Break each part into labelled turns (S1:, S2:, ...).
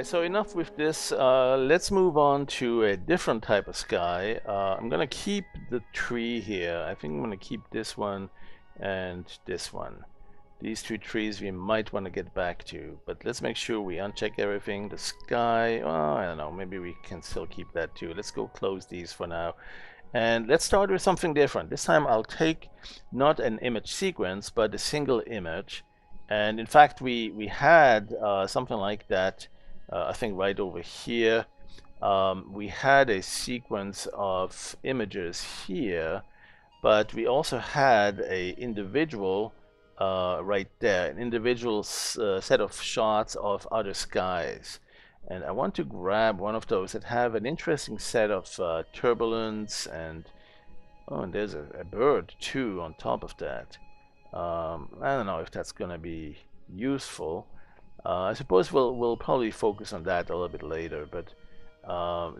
S1: Alright, so enough with this. Let's move on to a different type of sky. I'm gonna keep the tree here. I think I'm gonna keep this one and this one. These two trees we might want to get back to, but let's make sure we uncheck everything. The sky, oh, I don't know, maybe we can still keep that too. Let's go close these for now. And let's start with something different. This time I'll take not an image sequence, but a single image. And in fact, we had something like that, I think right over here. We had a sequence of images here, but we also had a individual right there, an individual set of shots of other skies. And I want to grab one of those that have an interesting set of turbulence and and there's a bird too on top of that. I don't know if that's gonna be useful. I suppose we'll probably focus on that a little bit later, but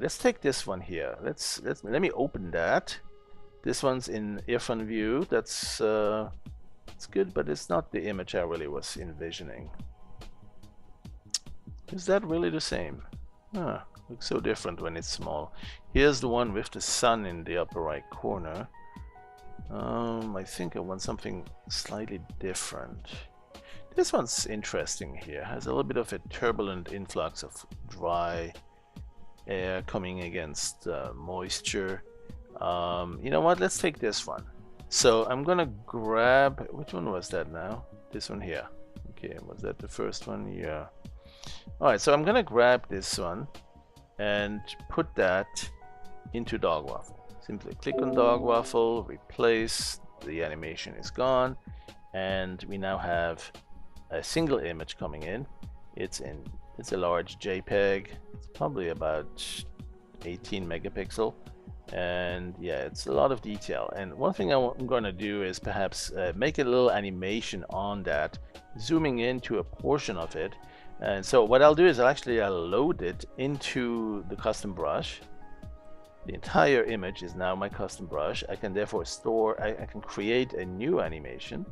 S1: let's take this one here. Let me open that. This one's in earphone view. That's it's good, but it's not the image I really was envisioning. Is that really the same? Huh, looks so different when it's small. Here's the one with the sun in the upper right corner. I think I want something slightly different. This one's interesting here. Has a little bit of a turbulent influx of dry air coming against moisture. You know what? Let's take this one. So I'm gonna grab, which one was that now? This one here. Okay, was that the first one? Yeah. Alright, so I'm gonna grab this one and put that into Dog Waffle. Simply click on Dog Waffle, replace, the animation is gone, and we now have a single image coming in. It's a large JPEG. It's probably about 18 megapixel. And yeah, it's a lot of detail. And one thing I'm going to do is perhaps make a little animation on that, zooming into a portion of it. And so what I'll do is I'll load it into the custom brush. The entire image is now my custom brush. I can therefore I can create a new animation.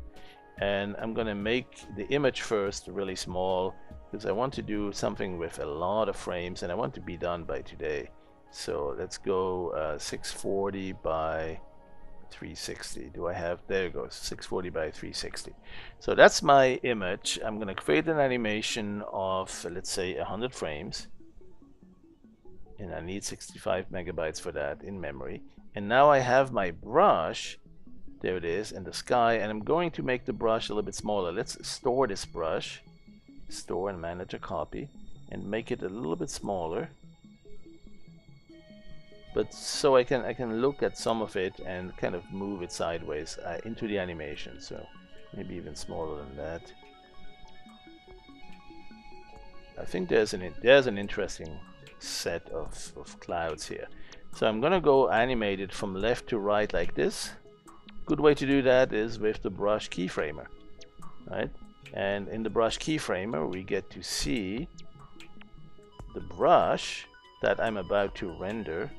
S1: And I'm going to make the image first really small because I want to do something with a lot of frames and I want to be done by today. So let's go 640 by 360. Do I have, there it goes, 640 by 360. So that's my image. I'm going to create an animation of, let's say, 100 frames. And I need 65 megabytes for that in memory. And now I have my brush, there it is, in the sky, and I'm going to make the brush a little bit smaller. Let's store this brush, store and manage a copy, and make it a little bit smaller. But so I can look at some of it and kind of move it sideways into the animation. So maybe even smaller than that. I think there's an interesting set of clouds here. So I'm gonna go animate it from left to right like this. Good way to do that is with the brush keyframer, right? And in the brush keyframer we get to see the brush that I'm about to render.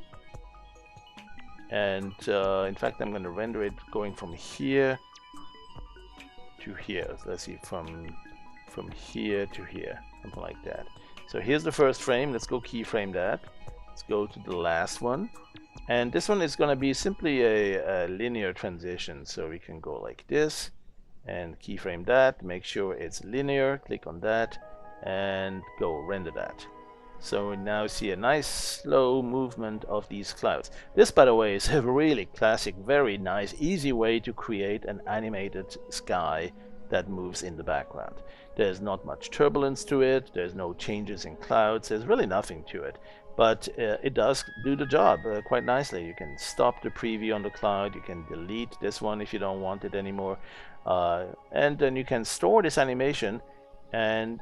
S1: And in fact, I'm going to render it going from here to here. So let's see, from here to here, something like that. So here's the first frame. Let's go keyframe that. Let's go to the last one. And this one is going to be simply a linear transition. So we can go like this and keyframe that. Make sure it's linear. Click on that and go render that. So we now see a nice slow movement of these clouds. This, by the way, is a really classic, very nice, easy way to create an animated sky that moves in the background. There's not much turbulence to it, there's no changes in clouds, there's really nothing to it. But it does do the job quite nicely. You can stop the preview on the cloud, you can delete this one if you don't want it anymore. And then you can store this animation and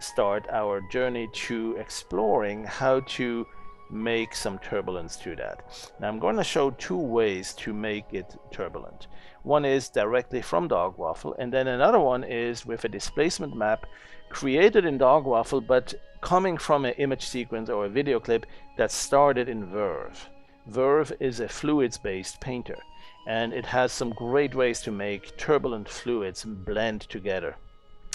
S1: start our journey to exploring how to make some turbulence to that. Now I'm going to show two ways to make it turbulent. One is directly from Dog Waffle, and then another one is with a displacement map created in Dog Waffle but coming from an image sequence or a video clip that started in Verve. Verve is a fluids-based painter, and it has some great ways to make turbulent fluids blend together.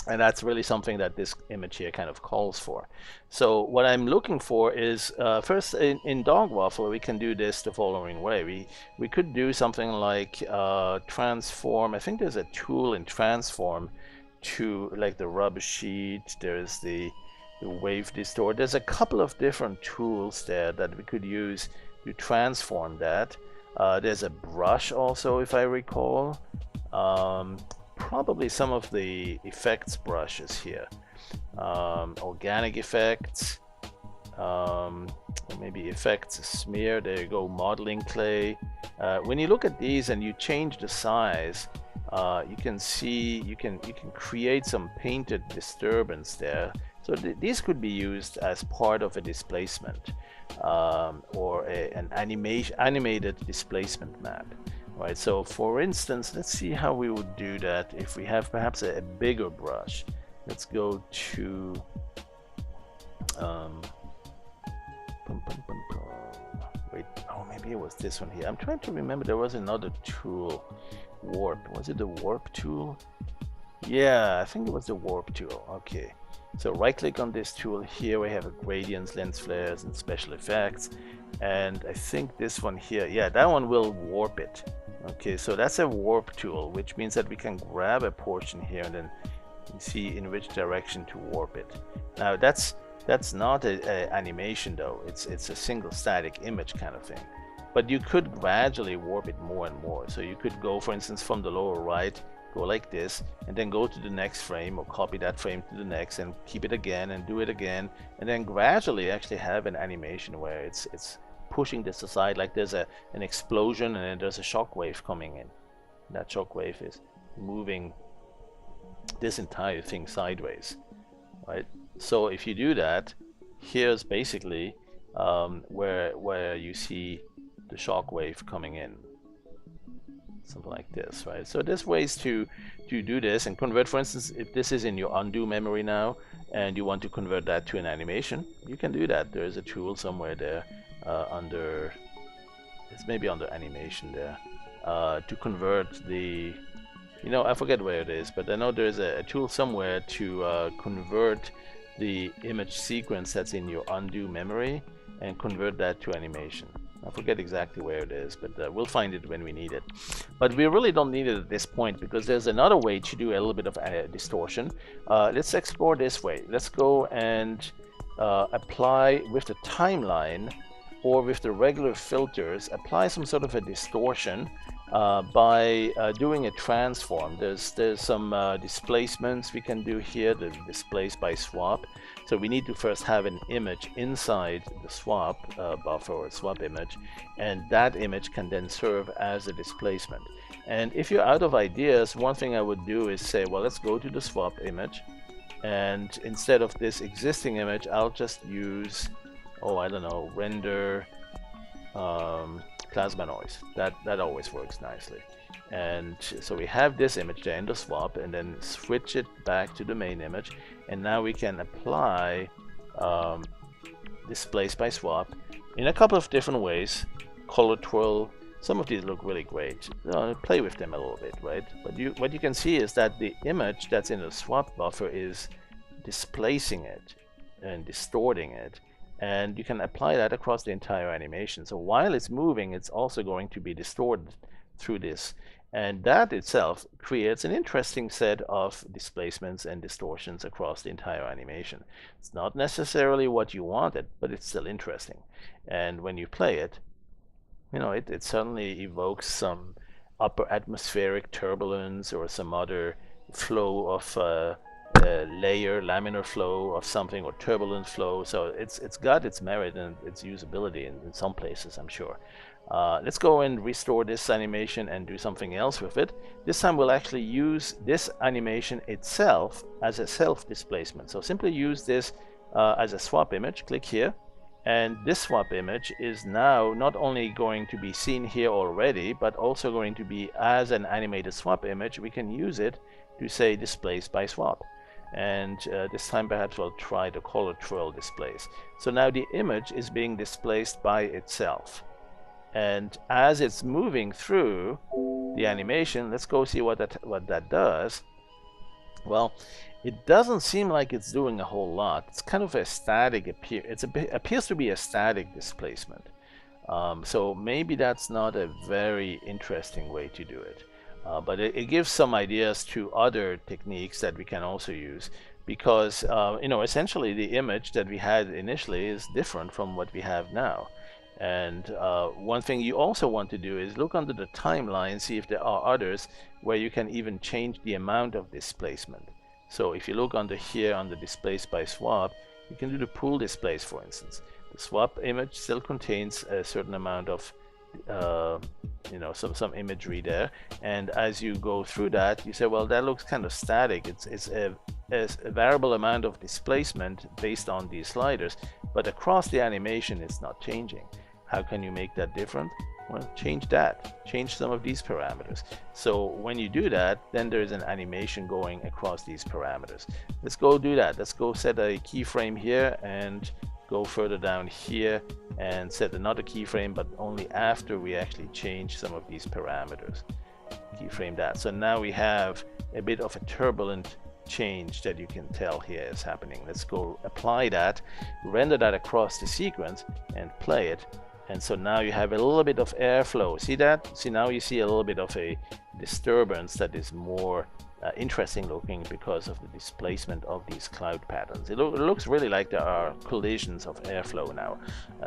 S1: And that's really something that this image here kind of calls for. So what I'm looking for is, first in Dog Waffle, we can do this the following way. We could do something like transform. I think there's a tool in transform to, like the rubber sheet, there's the wave distort. There's a couple of different tools there that we could use to transform that. There's a brush also, if I recall. Probably some of the effects brushes here. Organic effects, maybe effects smear. There you go, modeling clay. When you look at these and you change the size, you can see you can create some painted disturbance there. So these could be used as part of a displacement, or an animated displacement map. Right, so for instance, let's see how we would do that if we have perhaps a bigger brush. Let's go to wait, oh, maybe it was this one here. I'm trying to remember, there was another tool. Warp, was it the warp tool? Yeah, I think it was the warp tool. Okay, so right click on this tool here. We have gradients, lens flares, and special effects. And I think this one here, yeah, that one will warp it. Okay, so that's a warp tool, which means that we can grab a portion here and then see in which direction to warp it. Now that's not a animation though. It's a single static image kind of thing. But you could gradually warp it more and more. So you could go, for instance, from the lower right, go like this, and then go to the next frame, or copy that frame to the next, and keep it again, and do it again, and then gradually actually have an animation where it's pushing this aside, like there's an explosion and then there's a shock wave coming in. That shock wave is moving this entire thing sideways, right? So if you do that, here's basically where you see the shock wave coming in, something like this, right? So there's ways to do this and convert. For instance, if this is in your undo memory now and you want to convert that to an animation, you can do that. There's a tool somewhere there under, it's maybe under animation there, to convert the, you know, I forget where it is, but I know there's a tool somewhere to convert the image sequence that's in your undo memory and convert that to animation. I forget exactly where it is, but we'll find it when we need it. But we really don't need it at this point, because there's another way to do a little bit of distortion. Let's explore this way. Let's go and apply with the timeline, or with the regular filters, apply some sort of a distortion by doing a transform. There's some displacements we can do here, the displace by swap. So we need to first have an image inside the swap buffer or swap image, and that image can then serve as a displacement. And if you're out of ideas, one thing I would do is say, well, let's go to the swap image, and instead of this existing image, I'll just use, oh, I don't know, render plasma noise. That always works nicely. And so we have this image there in the swap, and then switch it back to the main image, and now we can apply displace by swap in a couple of different ways. Color twirl, some of these look really great. Play with them a little bit, right? But what you can see is that the image that's in the swap buffer is displacing it and distorting it, and you can apply that across the entire animation. So while it's moving, it's also going to be distorted through this, and that itself creates an interesting set of displacements and distortions across the entire animation. It's not necessarily what you wanted, but it's still interesting. And when you play it, you know, it certainly evokes some upper atmospheric turbulence or some other flow of laminar flow of something, or turbulent flow. So it's got its merit and its usability in some places, I'm sure. Let's go and restore this animation and do something else with it. This time we'll actually use this animation itself as a self-displacement. So simply use this as a swap image. Click here, and this swap image is now not only going to be seen here already, but also going to be as an animated swap image. We can use it to say displace by swap. And this time perhaps we'll try the color twirl displace. So now the image is being displaced by itself, and as it's moving through the animation, let's go see what that does. Well, it doesn't seem like it's doing a whole lot. It's kind of a static appears to be a static displacement. So maybe that's not a very interesting way to do it. But it gives some ideas to other techniques that we can also use, because essentially the image that we had initially is different from what we have now. And one thing you also want to do is look under the timeline, see if there are others where you can even change the amount of displacement. So if you look under here, under displace by swap, you can do the pool displace, for instance. The swap image still contains a certain amount of some imagery there, and as you go through that, you say, well, that looks kind of static. It's a variable amount of displacement based on these sliders, but across the animation it's not changing. How can you make that different? Well, change that. Change some of these parameters. So when you do that, then there's an animation going across these parameters. Let's go do that. Let's go set a keyframe here and go further down here and set another keyframe, but only after we actually change some of these parameters. Keyframe that. So now we have a bit of a turbulent change that you can tell here is happening. Let's go apply that, render that across the sequence and play it. And so now you have a little bit of airflow. See that? See, now you see a little bit of a disturbance that is more interesting looking because of the displacement of these cloud patterns. It looks really like there are collisions of airflow now.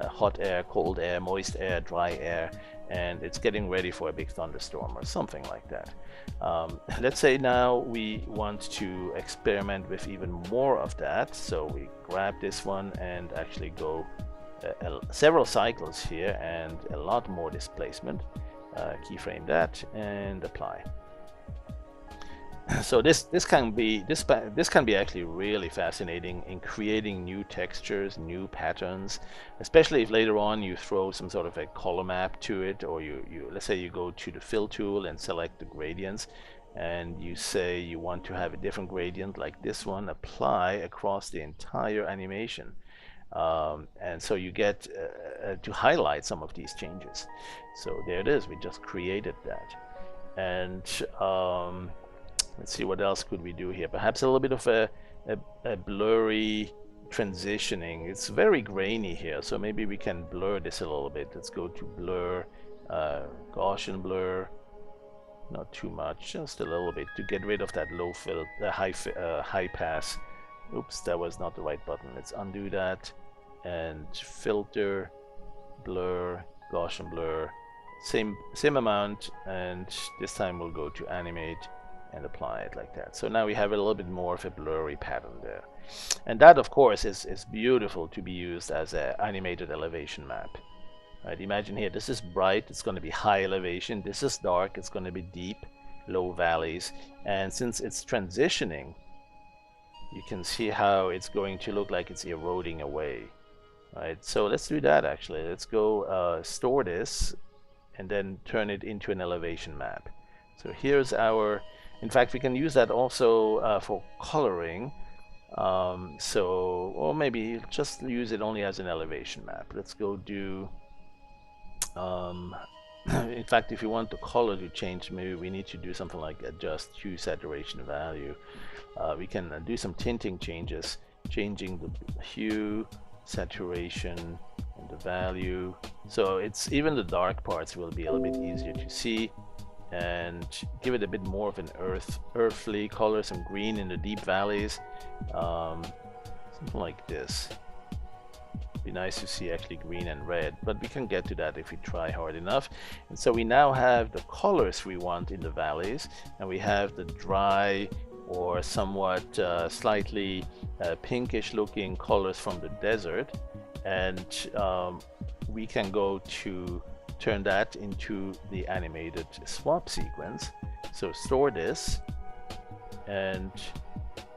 S1: Hot air, cold air, moist air, dry air, and it's getting ready for a big thunderstorm or something like that. Let's say now we want to experiment with even more of that. So we grab this one and actually go several cycles here and a lot more displacement. Keyframe that and apply. So this can be actually really fascinating in creating new textures, new patterns, especially if later on you throw some sort of a color map to it, or you let's say you go to the fill tool and select the gradients, and you say you want to have a different gradient like this one, apply across the entire animation. And so you get to highlight some of these changes. So there it is, we just created that. And let's see, what else could we do here? Perhaps a little bit of a blurry transitioning. It's very grainy here, so maybe we can blur this a little bit. Let's go to blur, Gaussian blur, not too much, just a little bit, to get rid of that low fill, high pass. Oops, that was not the right button. Let's undo that and filter, blur, Gaussian blur, same amount, and this time we'll go to animate and apply it like that. So now we have a little bit more of a blurry pattern there. And that, of course, is beautiful to be used as an animated elevation map. Right, imagine here, this is bright, it's going to be high elevation. This is dark, it's going to be deep, low valleys. And since it's transitioning, you can see how it's going to look like it's eroding away. Right, so let's do that actually. Let's go store this and then turn it into an elevation map. So here's our, in fact, we can use that also for coloring. Or maybe just use it only as an elevation map. Let's go do, in fact, if you want the color to change, maybe we need to do something like adjust hue saturation value. We can do some tinting changes, changing the hue, saturation, and the value. So it's even the dark parts will be a little bit easier to see, and give it a bit more of an earthly color, some green in the deep valleys, something like this. Be nice to see actually green and red, but we can get to that if we try hard enough. And so we now have the colors we want in the valleys, and we have the dry or somewhat slightly pinkish looking colors from the desert, and we can go to turn that into the animated swap sequence. So store this, and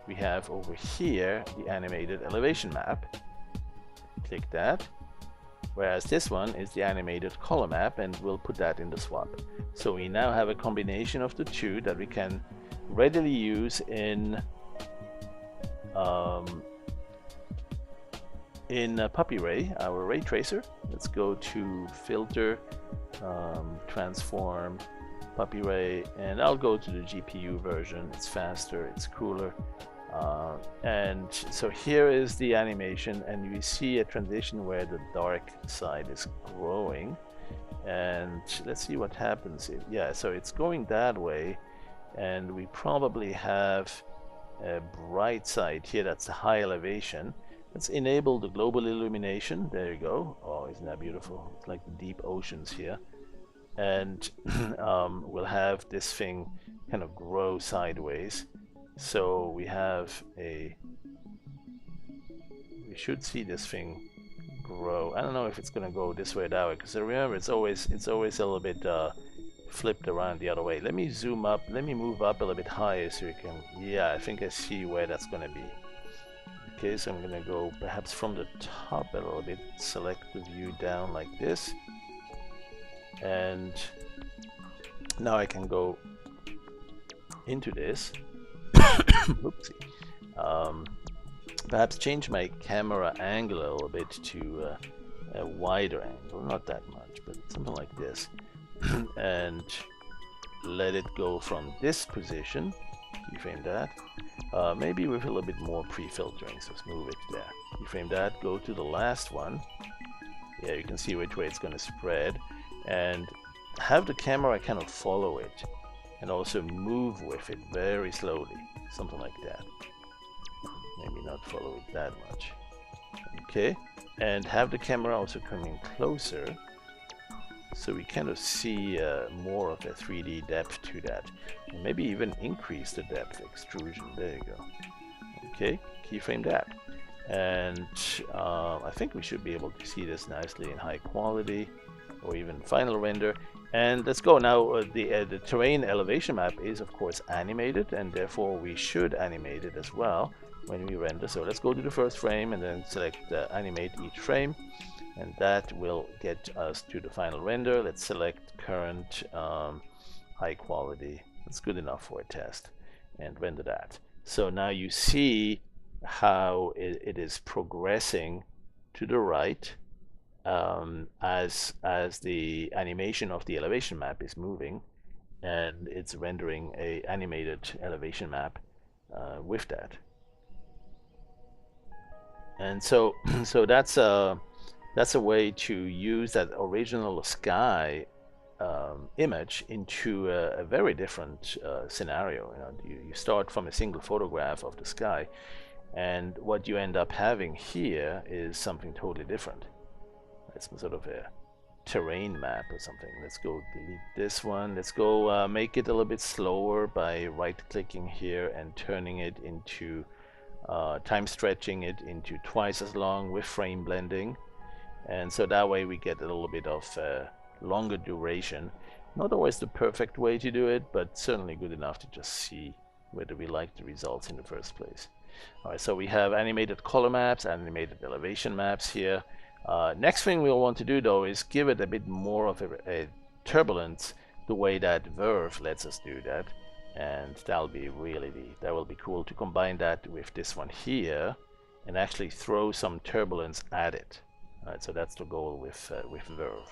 S1: we have over here the animated elevation map. Click that, whereas this one is the animated color map, and we'll put that in the swap. So we now have a combination of the two that we can readily use in Puppy Ray, our ray tracer. Let's go to filter, transform, Puppy Ray, and I'll go to the GPU version. It's faster, it's cooler, And so here is the animation, and you see a transition where the dark side is growing. And let's see what happens. Yeah, so it's going that way, and we probably have a bright side here. That's the high elevation. Let's enable the global illumination. There you go. Oh, isn't that beautiful? It's like the deep oceans here. And we'll have this thing kind of grow sideways. So we should see this thing grow. I don't know if it's gonna go this way or that way, because remember it's always a little bit flipped around the other way. Let me zoom up. Let me move up a little bit higher so you can. Yeah, I think I see where that's gonna be. Okay, so I'm gonna go perhaps from the top a little bit. Select the view down like this, and now I can go into this. Oopsie. Perhaps change my camera angle a little bit to a wider angle, not that much, but something like this. And let it go from this position. Keyframe that. Maybe with a little bit more pre-filtering, so let's move it there. Keyframe that, go to the last one. Yeah, you can see which way it's going to spread. And have the camera kind of follow it. And also move with it very slowly. Something like that. Maybe not follow it that much. Okay, and have the camera also coming closer, so we kind of see more of a 3D depth to that, and maybe even increase the depth extrusion. There you go. Okay, keyframe that, and I think we should be able to see this nicely in high quality or even final render. And let's go now. The terrain elevation map is of course animated, and therefore we should animate it as well when we render. So let's go to the first frame and then select animate each frame, and that will get us to the final render. Let's select current high quality. That's good enough for a test, and render that. So now you see how it is progressing to the right as the animation of the elevation map is moving, and it's rendering a animated elevation map with that. And so that's a way to use that original sky image into a very different scenario. You start from a single photograph of the sky, and what you end up having here is something totally different. It's sort of a terrain map or something. Let's go delete this one. Let's go make it a little bit slower by right-clicking here and turning it into time stretching it into twice as long with frame blending, and so that way we get a little bit of longer duration. Not always the perfect way to do it, but certainly good enough to just see whether we like the results in the first place. Alright, so we have animated color maps, animated elevation maps here. Next thing we'll want to do though is give it a bit more of a turbulence, the way that Verve lets us do that. And that will be cool to combine that with this one here and actually throw some turbulence at it. Alright, so that's the goal with Verve.